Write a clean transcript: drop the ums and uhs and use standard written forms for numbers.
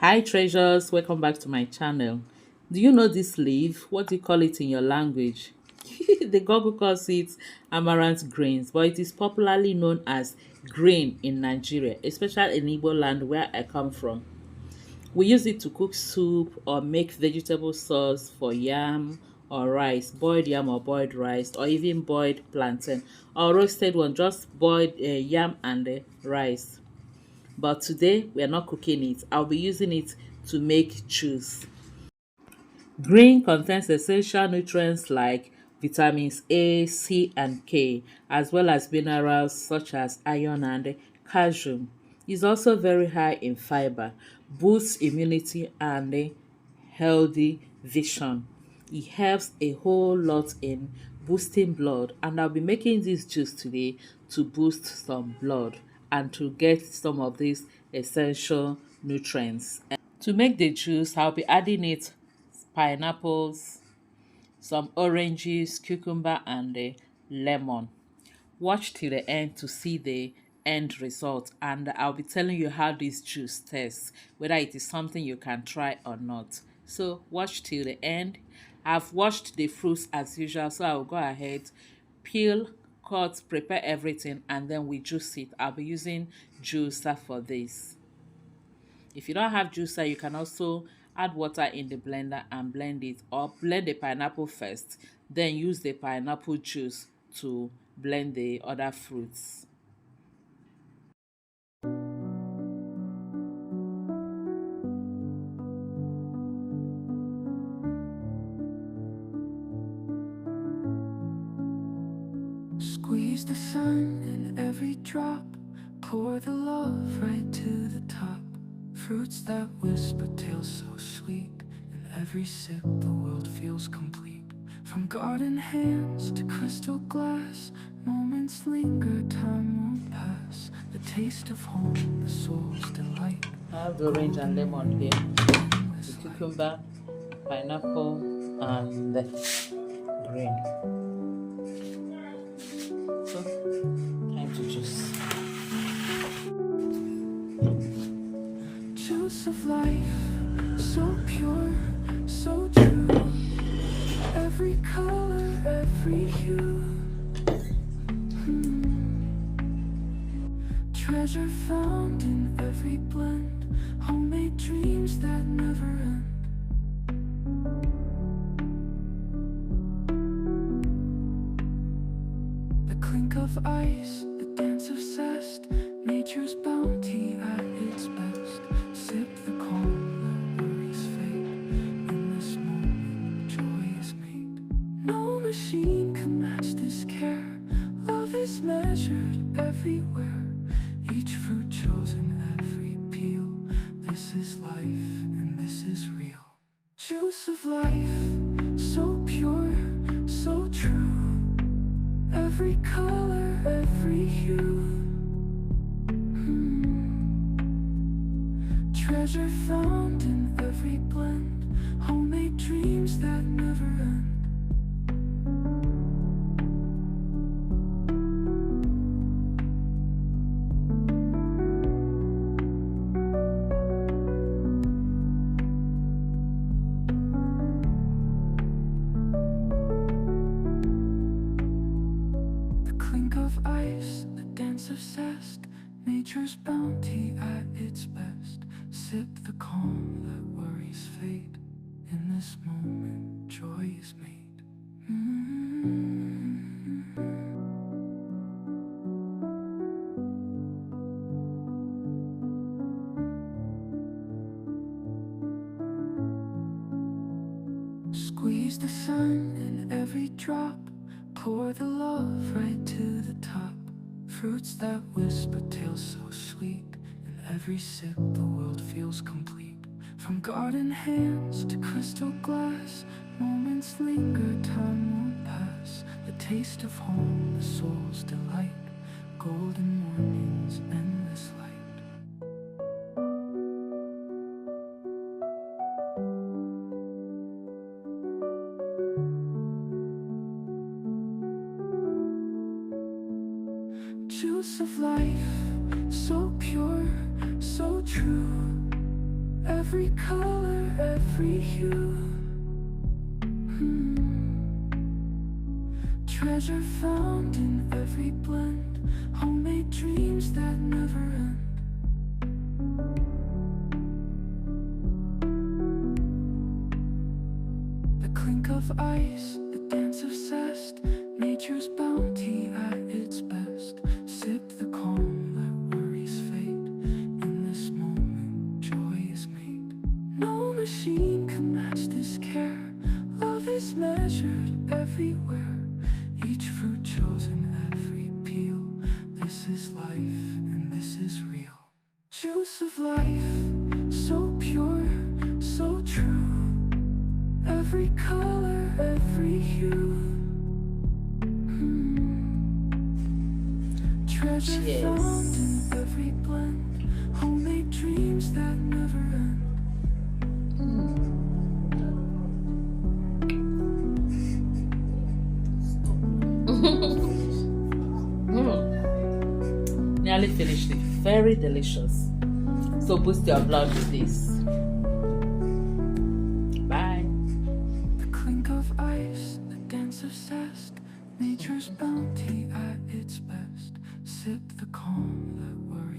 Hi treasures, welcome back to my channel. Do you know this leaf? What do you call it in your language? The Google calls it amaranth grains, but it is popularly known as grain in Nigeria, especially in Igbo land where I come from. We use it to cook soup or make vegetable sauce for yam or rice, boiled yam or boiled rice, or even boiled plantain or roasted one, just boiled yam and rice. But today we are not cooking it. I'll be using it to make juice. Green contains essential nutrients like vitamins A, C, and K, as well as minerals such as iron and calcium. It's also very high in fiber, boosts immunity and healthy vision. It helps a whole lot in boosting blood, and I'll be making this juice today to boost some blood and to get some of these essential nutrients. To make the juice, I'll be adding it pineapples, some oranges, cucumber, and lemon. Watch till the end to see the end result, and I'll be telling you how this juice tastes, whether it is something you can try or not. So watch till the end. I've washed the fruits as usual, so I'll go ahead, peel, cut, prepare everything, and then we juice it. I'll be using juicer for this. If you don't have juicer, you can also add water in the blender and blend it, or blend the pineapple first, then use the pineapple juice to blend the other fruits. Squeeze the sun in every drop, pour the love right to the top. Fruits that whisper tales so sweet, in every sip the world feels complete. From garden hands to crystal glass, moments linger, time won't pass. The taste of home, the soul's delight. I have the orange and lemon here, the cucumber, pineapple, and the green. So, time to juice. Juice of life, so pure, so true. Every color, every hue. Treasure found in every blend. Homemade dreams that never end. The clink of ice, the dance of zest. Nature's bounty at its best. Sip the calm, let worries fade. In this moment, joy is made. No machine can match this care. Love is measured everywhere. Each fruit chosen, every peel. This is life and this is real. Juice of life, so pure, so true. Every color, every hue. Treasure found in every blend. Homemade dreams that never end. Clink of ice, the dance of zest. Nature's bounty at its best. Sip the calm, let worries fade. In this moment, joy is made. Squeeze the sun in every drop, pour the love right to the top. Fruits that whisper tales so sweet, in every sip the world feels complete. From garden hands to crystal glass, moments linger, time won't pass. The taste of home, the soul's delight. Golden mornings, endless light. Juice of life, so pure, so true. Every every color, every hue. Treasure found in every blend, homemade dreams that never end. The clink of ice, the dance of zest, nature's bounty at its best. Sip the calm, let worries fade. In this moment, joy is made. No machine can match this care. Love is measured everywhere. Each fruit chosen, every peel. This is life, and this is real. Juice of life, so pure, so true. Every color, every hue. Treasure Cheers. found in every blend, homemade dreams that never end. Nearly finished it. Very delicious. So boost your blood with this. Bye. The clink of ice, the dance of zest, nature's bounty at its best. Sip the calm that worries.